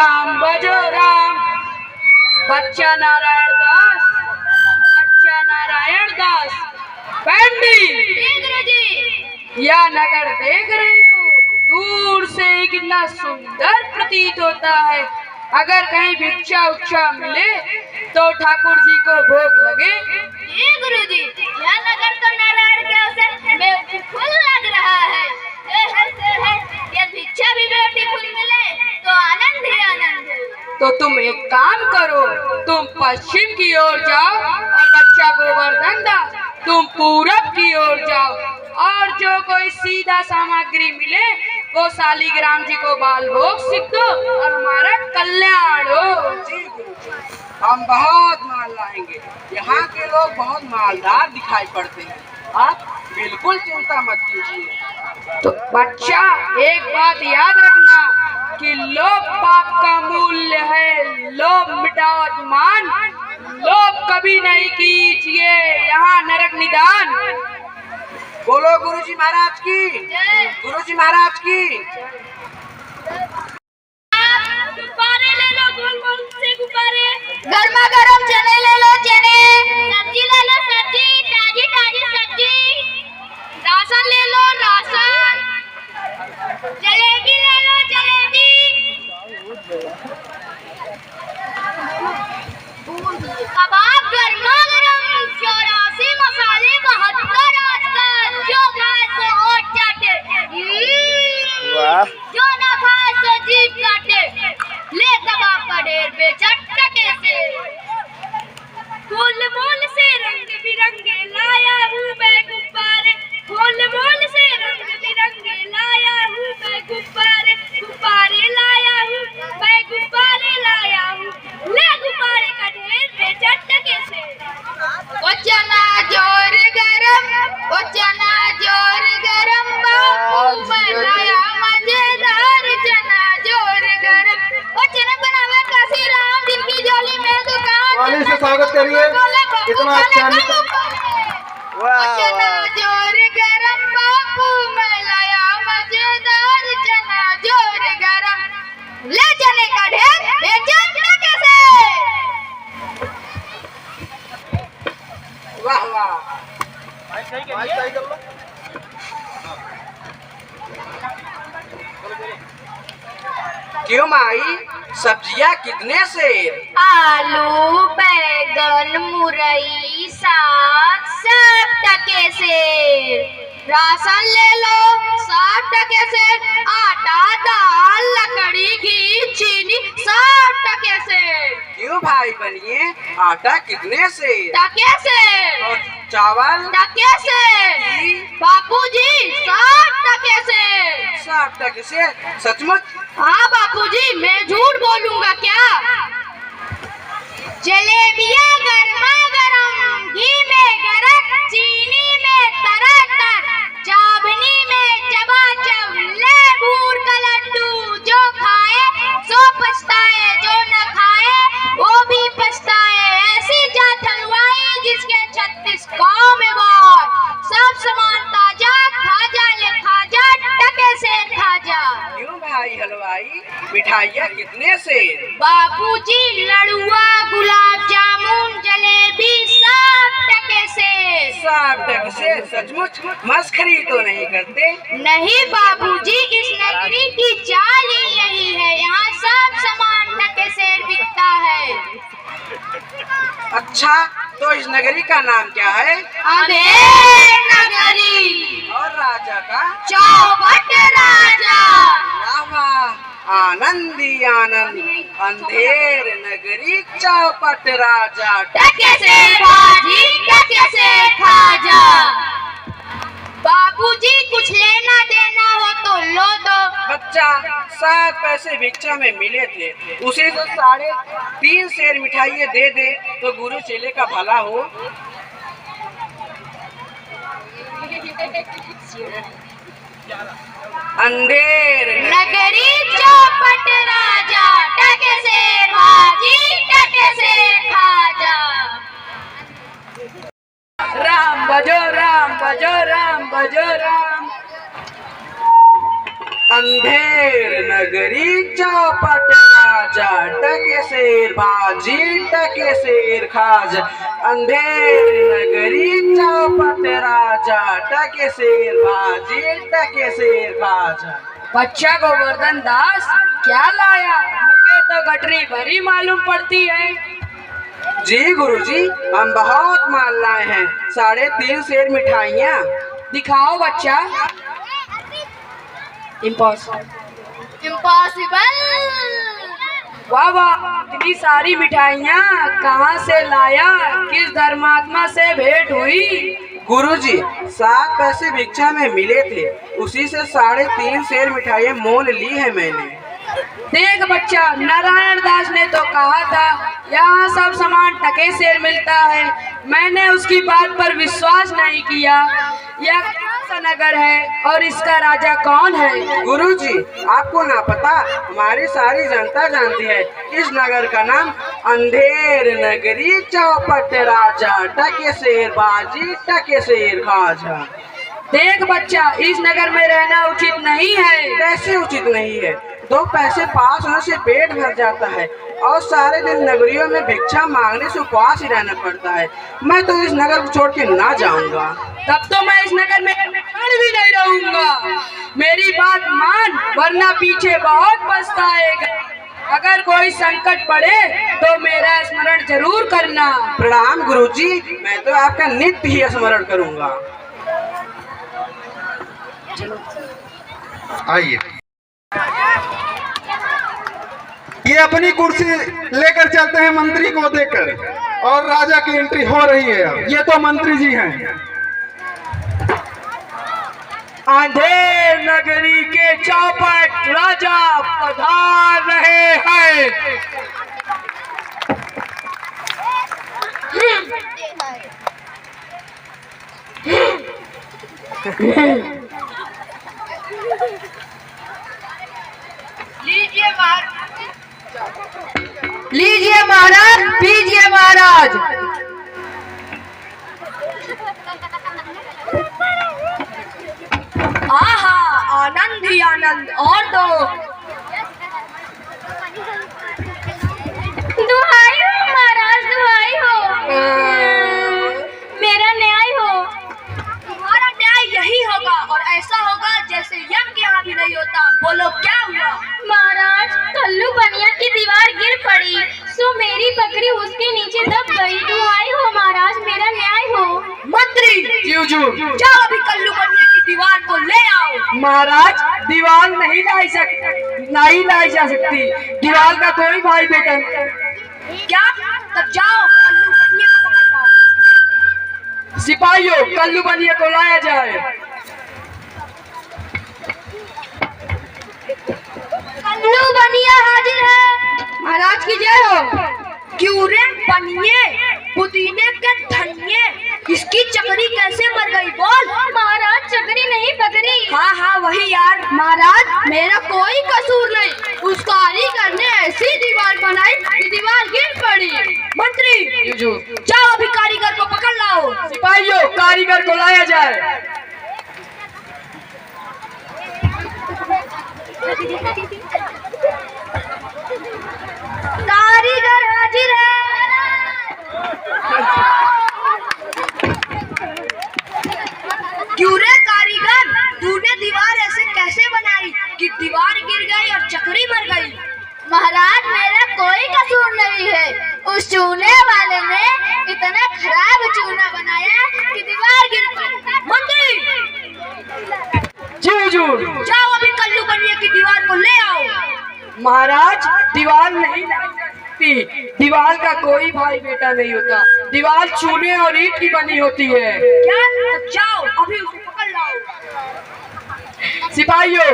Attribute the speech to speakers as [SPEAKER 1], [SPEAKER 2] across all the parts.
[SPEAKER 1] राम भजो राम। बच्चा नारायण दास, बच्चा नारायण दास। पंडित यह नगर देख रही हूँ, दूर से कितना सुंदर प्रतीत होता है। अगर कहीं भिक्षा उच्छा मिले तो ठाकुर जी को भोग लगे।
[SPEAKER 2] गुरु जी, यह नगर तो नारायण के अवसर ब्यूटीफुल लग रहा है। यह भिक्षा भी ब्यूटीफुल मिले तो आनंद ही आनंद है।
[SPEAKER 1] तो तुम एक काम करो, तुम पश्चिम की ओर जाओ और बच्चा गोवर्धन दास तुम पूरब की ओर जाओ, और जो कोई सीधा सामग्री मिले वो शालिग्राम जी को बाल भोग सिद्ध दो और हमारा कल्याण हो।
[SPEAKER 3] जी गुरु जी, हम बहुत माल लाएंगे। यहाँ के लोग बहुत मालदार दिखाई पड़ते हैं, आप बिल्कुल चिंता मत कीजिए।
[SPEAKER 1] तो बच्चा एक बात याद रखना कि लोभ पाप का मूल्य है। लोभ मिटाओ मान, लोभ कभी नहीं कीजिए, यहाँ नरक निदान।
[SPEAKER 3] बोलो गुरु जी महाराज की, गुरु जी महाराज की।
[SPEAKER 2] गुब्बारे ले लो, गोल गोल से गुब्बारे। गर्मा गर्म चने ले लो, चने। सब्जी ले लो, सब्जी, ताजी ताजी सब्जी। राशन ले लो, राशन। जलेबी ले लो, जलेबी। कबाब गर्मा गर्म, 84 मसाले, 72 आजकल। जो खाए सो होठ चाटे, जो ना खाए सो जीभ काटे। ले कबाब का ढेर बेचा टके से। फूल मूल से रंग बिरंगे लाया हूँ मैं गुब्बारे। फूल मूल से रंग बिरंगे लाया हूँ मैं गुब्बारे। गुब्बारे लाया हूँ मैं, गुब्बारे लाया हूँ। ले गुब्बारे का ढेर बेचा टके से। ओ चना जोर गरम, ओ चना जोर गरम, बापू मैं लाया मजेदार चना जोर गरम। ओ चना बनावे काशी राम, जिनकी झोली में दुकान।
[SPEAKER 4] ताली से स्वागत करिए, कितना अच्छा
[SPEAKER 2] चना जोर गरम, बापू मैं लाया मजेदार चना जोर गरम। ले चने का ढेर बेचा टके से।
[SPEAKER 3] वाह वाह, क्यों माई, सब्जियाँ कितने से?
[SPEAKER 2] आलू, बैगन, मुरई, साग, 60 टके से। राशन ले लो, 60 टके से। आटा, दाल, लकड़ी, घी, चीनी, 60 टके से।
[SPEAKER 3] क्यों भाई बनिए, आटा कितने से?
[SPEAKER 2] टके से।
[SPEAKER 3] और चावल?
[SPEAKER 2] टके से। बापूजी, 60 टके से।
[SPEAKER 3] 60 टके से? सचमुच?
[SPEAKER 2] हाँ बापूजी, मैं झूठ बोलूंगा क्या? जलेबियाँ गर्मा गरम, घी में गरक, चीनी में तरतर, चावनी में चबाचब, ले भूर का लड्डू। जो खाए सो पछताए, जो न खाए वो भी पछताए। ऐसी जात हलवाई जिसके 36 गाँव में बार। सब सामान ताजा, खाजा ले खाजा, टके से खाजा।
[SPEAKER 3] क्यों भाई हलवाई, मिठाइयाँ कितने से?
[SPEAKER 2] बापूजी, लड़ुआ, गुलाब जामुन, जलेबी, 60 टके से।
[SPEAKER 3] 60 टके से? सचमुच? मस्खरी तो नहीं करते?
[SPEAKER 2] नहीं बाबूजी, इस नगरी की चाल ही यही है। यहाँ सब सामान टके से बिकता है।
[SPEAKER 3] अच्छा, तो इस नगरी का नाम क्या है?
[SPEAKER 2] अंधेर नगरी।
[SPEAKER 3] और राजा का?
[SPEAKER 2] चौपट राजा।
[SPEAKER 3] वाह वाह, आनंद ही आनंद। अंधेर नगरी, चौपट राजा।
[SPEAKER 2] टके से भाजी, टके से खाजा। बाबूजी, कुछ लेना देना हो तो लो दो।
[SPEAKER 3] बच्चा, 7 पैसे भिक्षा में मिले थे, उसे तो 3.5 सेर मिठाइयाँ दे दे तो गुरु चेले का भला हो। अंधेर
[SPEAKER 2] नगरी, चौपट राजा, टके से भाजी, टके से खाजा।
[SPEAKER 1] राम भजो राम, भजो राम, भजो राम।
[SPEAKER 3] अंधेर नगरी, चौपट राजा। राजा, टके शेर बाजी, टके शेर खाज, अंधेर नगरी चौपट राजा, टके शेर बाजी, टके शेर खाज।
[SPEAKER 1] बच्चा गोवर्धन दास क्या लाया? मुझे तो गठरी भरी मालूम पड़ती है।
[SPEAKER 3] जी गुरुजी, हम बहुत माल लाए हैं, 3.5 सेर मिठाइयाँ।
[SPEAKER 1] दिखाओ बच्चा।
[SPEAKER 2] इम्पॉसिबल।
[SPEAKER 1] वाह वाह, इतनी सारी मिठाइयाँ कहाँ से लाया? किस धर्मात्मा से भेंट हुई?
[SPEAKER 3] गुरुजी, 7 पैसे भिक्षा में मिले थे, उसी से 3.5 सेर मिठाइयाँ मोल ली है मैंने।
[SPEAKER 1] देख बच्चा, नारायण दास ने तो कहा था यहाँ सब सामान टके शेर मिलता है। मैंने उसकी बात पर विश्वास नहीं किया। यह कौन सा नगर है और इसका राजा कौन है?
[SPEAKER 3] गुरुजी, आपको ना पता, हमारी सारी जनता जानती है। इस नगर का नाम अंधेर नगरी चौपट राजा, टके शेर बाजी, टके शेर खाजा।
[SPEAKER 1] देख बच्चा, इस नगर में रहना उचित नहीं है।
[SPEAKER 3] कैसे उचित नहीं है? 2 पैसे पास होने से पेट भर जाता है और सारे दिन नगरियों में भिक्षा मांगने से उपवास ही रहना पड़ता है। मैं तो इस नगर को छोड़ के ना जाऊंगा।
[SPEAKER 1] तब तो मैं इस नगर में क्षण भी नहीं रहूंगा। मेरी बात मान, वरना पीछे बहुत पछताएगा। अगर कोई संकट पड़े तो मेरा स्मरण जरूर करना।
[SPEAKER 3] प्रणाम गुरुजी, मैं तो आपका नित्य ही स्मरण करूंगा।
[SPEAKER 4] आइए, ये अपनी कुर्सी लेकर चलते हैं मंत्री को देकर, और राजा की एंट्री हो रही है। ये तो मंत्री जी हैं।
[SPEAKER 1] अंधेर नगरी के चौपट राजा पधार रहे हैं। लीजिए महाराज, पीजिए महाराज। आहा, आनंद ही आनंद। और दो।
[SPEAKER 2] दुहाई हो महाराज, दुहाई हो। मेरा न्याय हो।
[SPEAKER 1] तुम्हारा न्याय यही होगा और ऐसा होगा जैसे यम के यहाँ भी नहीं होता। बोलो क्या हुआ?
[SPEAKER 2] महाराज, कल्लू बनिया की दीवार गिर पड़ी, सो मेरी बकरी उसके नीचे दब गई। दुहाई हो महाराज, मेरा न्याय हो।
[SPEAKER 1] मंत्री
[SPEAKER 3] क्यों जू?
[SPEAKER 1] जाओ अभी कल्लू बनिया की दीवार को ले आओ। महाराज, दीवार नहीं लाई जा सकती। दीवार का कोई भाई बेटा क्या? तब जाओ कल्लू बनिया को पकड़ लाओ। सिपाहियों, कल्लू बनिया को लाया जाए।
[SPEAKER 2] कल्लू बनिया हाजिर है।
[SPEAKER 1] महाराज की जय हो। क्यों रे बनिए, पुदीने के धनिये, इसकी चकरी कैसे मर गई? बोल।
[SPEAKER 2] महाराज, चकरी नहीं बकरी।
[SPEAKER 1] हाँ हाँ वही यार। महाराज, मेरा कोई कसूर नहीं। उस कारीगर ने ऐसी दीवार बनाई कि दीवार गिर पड़ी। मंत्री जाओ अभी कारीगर को पकड़ लाओ। सिपाहियों, कारीगर को लाया जाए।
[SPEAKER 2] कारीगर हाजिर है।
[SPEAKER 1] क्यों रे कारीगर, तूने दीवार ऐसे कैसे बनाई कि दीवार गिर गई और चकरी मर गई?
[SPEAKER 2] महाराज, मेरा कोई कसूर नहीं है। उस चूने वाले ने इतना खराब चूना बनाया कि दीवार गिर पड़ी।
[SPEAKER 1] मंत्री जाओ अभी कल्लू बनिया की दीवार को ले आओ। महाराज, दीवार नहीं लाई जा सकती। दीवार का कोई भाई बेटा नहीं होता। दीवार चूने और ईंट की बनी होती है। क्या? तो जाओ अभी उसे पकड़ लाओ। सिपाहियों,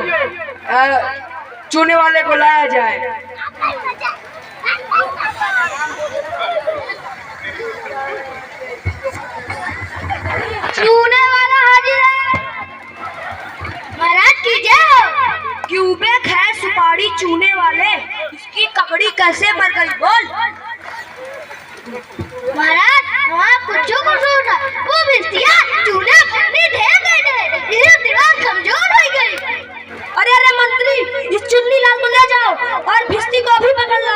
[SPEAKER 1] चूने वाले को लाया जाए।
[SPEAKER 2] चूने वाला हाजिर है। महाराज की जय हो।
[SPEAKER 1] क्यूबेक है सुपारी चूने वाले, इसकी ककड़ी कैसे मर गई? बोल।
[SPEAKER 2] महाराज, वहाँ कुछ कसूर था। वो भिस्तिया चूना अपनी दे गए, इससे दीवार कमजोर हो गई।
[SPEAKER 1] अरे मंत्री, इस चुन्नी लाल को ले जाओ और भिस्ती को भी पकड़ लो।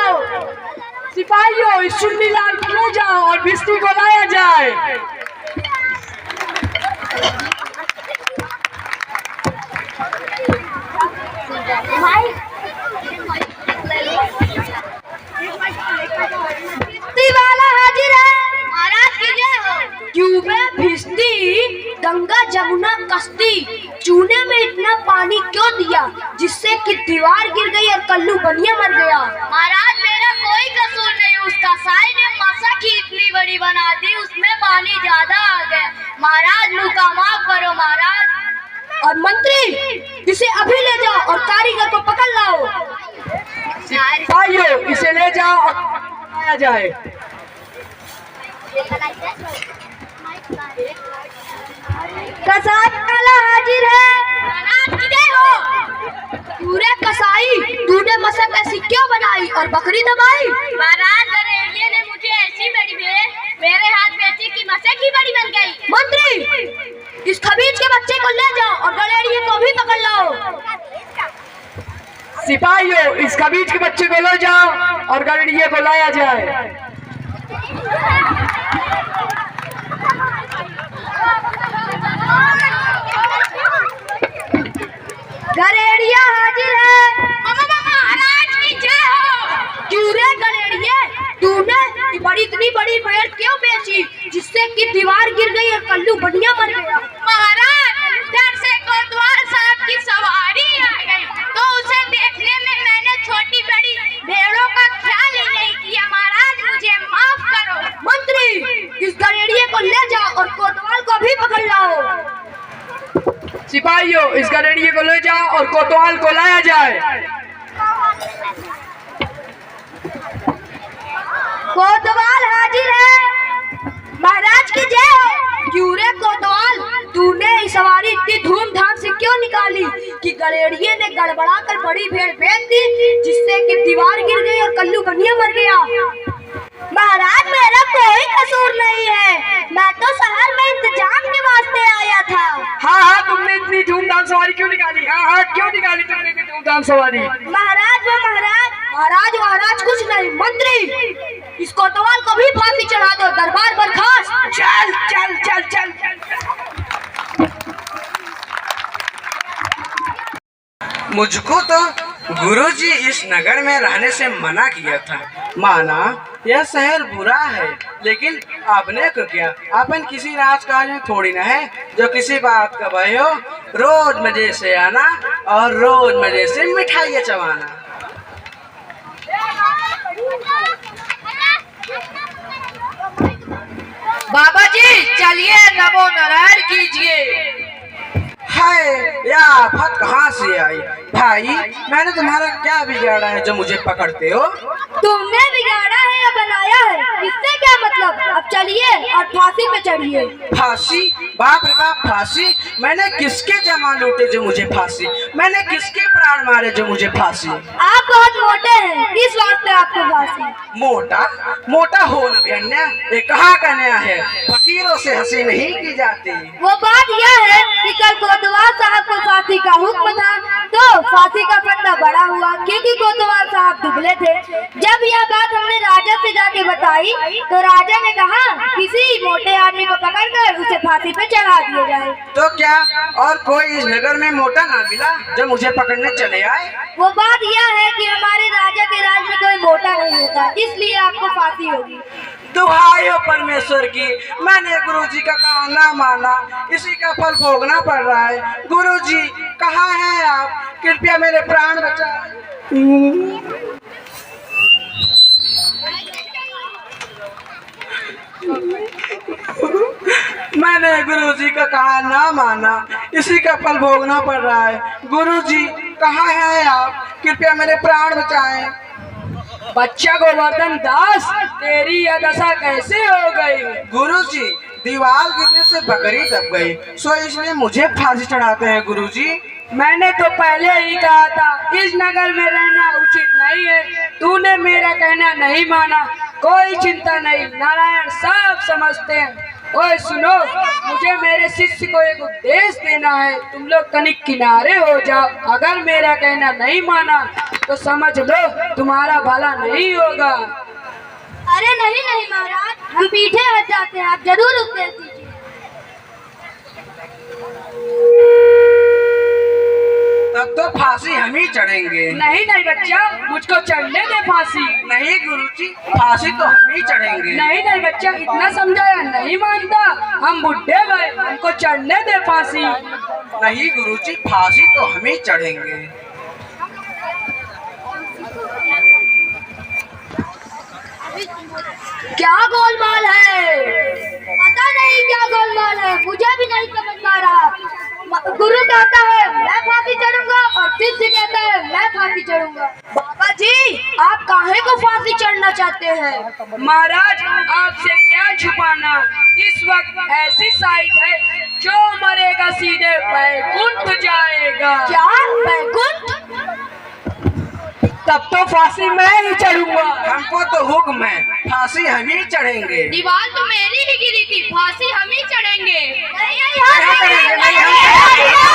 [SPEAKER 2] वाला हाजिर है। महाराज की जय हो। क्यूबे भिश्ती गंगा जमुना कश्ती, चूने में इतना पानी क्यों दिया जिससे कि दीवार गिर गई और कल्लू बनिया मर गया। महाराज मेरा कोई कसूर नहीं, उस कसाई ने मशक ही इतनी बड़ी बना दी, उसमें पानी ज्यादा आ गया। महाराज मुझे माफ करो महाराज। और मंत्री इसे अभी ले जाओ और कारीगर को पकड़ लाओ।
[SPEAKER 3] सिपाहियों इसे ले जाओ और आया जाए।
[SPEAKER 2] कसाई वाला हाजिर है। महाराज की जय हो। पूरे कसाई तूने मशक ऐसी क्यों बनाई और बकरी दबाई। महाराज गरेड़िए ने मुझे ऐसी बड़ी मेरे हाथ में ऐसी की मशक ही बड़ी बन गई। मंत्री इस खबीज के बच्चे को ले जाओ और गलेड़िए को भी पकड़ लाओ।
[SPEAKER 3] सिपाहियों इस खबीज के बच्चे को ले जाओ और गड़िए को लाया जाए।
[SPEAKER 2] गलेड़िया हाजिर है। महाराज की जय हो। क्यों रे गलेड़िए, तूने इतनी बड़ी भेड़ क्यों बेची जिससे कि दीवार गिर गई और कल्लू बढ़िया मर गया। महाराज डर से कोतवाल साहब की सवारी आ गई तो उसे देखने में मैंने छोटी बड़ी भेड़ों का ख्याल ही नहीं किया। महाराज मुझे माफ करो। मंत्री इस गलेड़िए को ले जाओ और कोतवाल को भी पकड़ लाओ।
[SPEAKER 3] सिपाहियों इस गड़िए को ले जाओ और कोतवाल को लाया जाए।
[SPEAKER 2] कोतवाल हाजिर है। महाराज की जय हो। क्यों रे कोतवाल, तूने इस सवारी इतनी धूमधाम से क्यों निकाली कि गलेड़िए ने गड़बड़ा कर बड़ी भेड़ बेच दी जिससे कि दीवार गिर गई और कल्लू बनिया मर गया। महाराज मेरा कोई कसूर नहीं है, मैं तो शहर में इंतजाम के वास्ते आया था।
[SPEAKER 3] हाँ तुमने इतनी धूमधाम सवारी क्यों निकाली। हाँ क्यों निकाली तुमने इतनी धूमधाम सवारी।
[SPEAKER 2] महाराज कुछ नहीं। मंत्री इस कोतवाल को भी फांसी चढ़ा दो। दरबार बर्खास्त।
[SPEAKER 3] चल चल चल चल, चल। मुझको तो गुरुजी इस नगर में रहने से मना किया था। माना यह शहर बुरा है, लेकिन आपने को क्या, अपन किसी राजकाज में थोड़ी ना है जो किसी बात का भय हो। रोज मजे से आना और रोज मजे से मिठाइयाँ चबाना।
[SPEAKER 1] बाबा जी चलिए नमो नारायण कीजिए।
[SPEAKER 3] हाय यह आफत कहाँ से आई। भाई मैंने तुम्हारा क्या बिगाड़ा है जो मुझे पकड़ते हो।
[SPEAKER 2] तुमने बिगाड़ा है या बनाया है इससे क्या मतलब। अब चलिए और फांसी पे चढ़िए।
[SPEAKER 3] फांसी, बाप रे बाप फांसी। मैंने किसके जमा लूटे जो मुझे फांसी। मैंने किसके प्राण मारे जो मुझे फांसी।
[SPEAKER 2] आप बहुत मोटे हैं इस वास्ते आपको फांसी।
[SPEAKER 3] मोटा मोटा हो न बेन्या, ये कहाँ का नया है। फकीरों से हंसी नहीं की जाती।
[SPEAKER 2] वो बात यह है कि कल कोतवाल साहब को फांसी का हुक्म था तो फांसी का फंदा बड़ा हुआ क्योंकि कोतवाल साहब दुबले थे। जब यह बात हमने राजा से जाके बताई तो राजा ने कहा किसी मोटे आदमी को पकड़कर उसे फांसी पे चढ़ा दिया जाए।
[SPEAKER 3] तो क्या और कोई इस नगर में मोटा ना मिला जो मुझे पकड़ने चले आए।
[SPEAKER 2] वो बात यह है कि हमारे राजा के राज में कोई मोटा नहीं होता, इसलिए आपको फांसी होगी।
[SPEAKER 3] दुहाई हो परमेश्वर की, मैंने गुरुजी का कहा ना माना, इसी का फल भोगना पड़ रहा है। गुरुजी कहाँ हैं आप, कृपया मेरे प्राण बचाएं। मैंने गुरुजी का कहा ना माना, इसी का फल भोगना पड़ रहा है। गुरुजी कहाँ हैं आप, कृपया मेरे प्राण बचाएं।
[SPEAKER 1] बच्चा गोवर्धन दास तेरी यह दशा कैसे हो गई।
[SPEAKER 3] गुरुजी दीवार गिरने से बकरी दब गई, सो इसलिए मुझे फांसी चढ़ाते हैं। गुरुजी
[SPEAKER 1] मैंने तो पहले ही कहा था इस नगर में रहना उचित नहीं है, तूने मेरा कहना नहीं माना। कोई चिंता नहीं, नारायण सब समझते हैं। ओए सुनो, मुझे मेरे शिष्य को एक उपदेश देना है। तुम लोग कनिक किनारे हो जाओ। अगर मेरा कहना नहीं माना तो समझ लो तुम्हारा भला नहीं होगा।
[SPEAKER 2] अरे नहीं नहीं महाराज, हम पीछे हट जाते हैं, आप जरूर उपदेश दीजिए।
[SPEAKER 3] तब तो फांसी हम ही चढ़ेंगे।
[SPEAKER 1] नहीं नहीं बच्चा, मुझको चढ़ने दे फांसी।
[SPEAKER 3] नहीं गुरुजी, फांसी तो हम ही चढ़ेंगे।
[SPEAKER 1] नहीं नहीं बच्चा, इतना समझाया नहीं मानता। हम बुढ़े गए, हमको चढ़ने दे फांसी।
[SPEAKER 3] नहीं गुरुजी, फांसी तो हम ही चढ़ेंगे।
[SPEAKER 2] क्या गोलमाल है? पता नहीं क्या गोलमाल है, मुझे भी नहीं समझ में आ रहा। गुरु कहता है मैं फांसी चढ़ूंगा और शिष्य कहता है मैं फांसी चढ़ूंगा। बाबा जी, आप काहे को फांसी चढ़ना चाहते हैं?
[SPEAKER 1] महाराज, आपसे क्या छुपाना, इस वक्त ऐसी साइड है, जो मरेगा सीधे बैकुंठ जाएगा।
[SPEAKER 2] क्या बैकुंठ?
[SPEAKER 1] तब तो फांसी मैं ही चढ़ूंगा।
[SPEAKER 3] हमको तो हुक्म है, फांसी हम ही चढ़ेंगे।
[SPEAKER 2] दीवार तो मेरी ही गिरी थी, फांसी हम ही चढ़ेंगे।
[SPEAKER 3] नहीं चढ़ेंगे, नहीं हम चढ़ेंगे।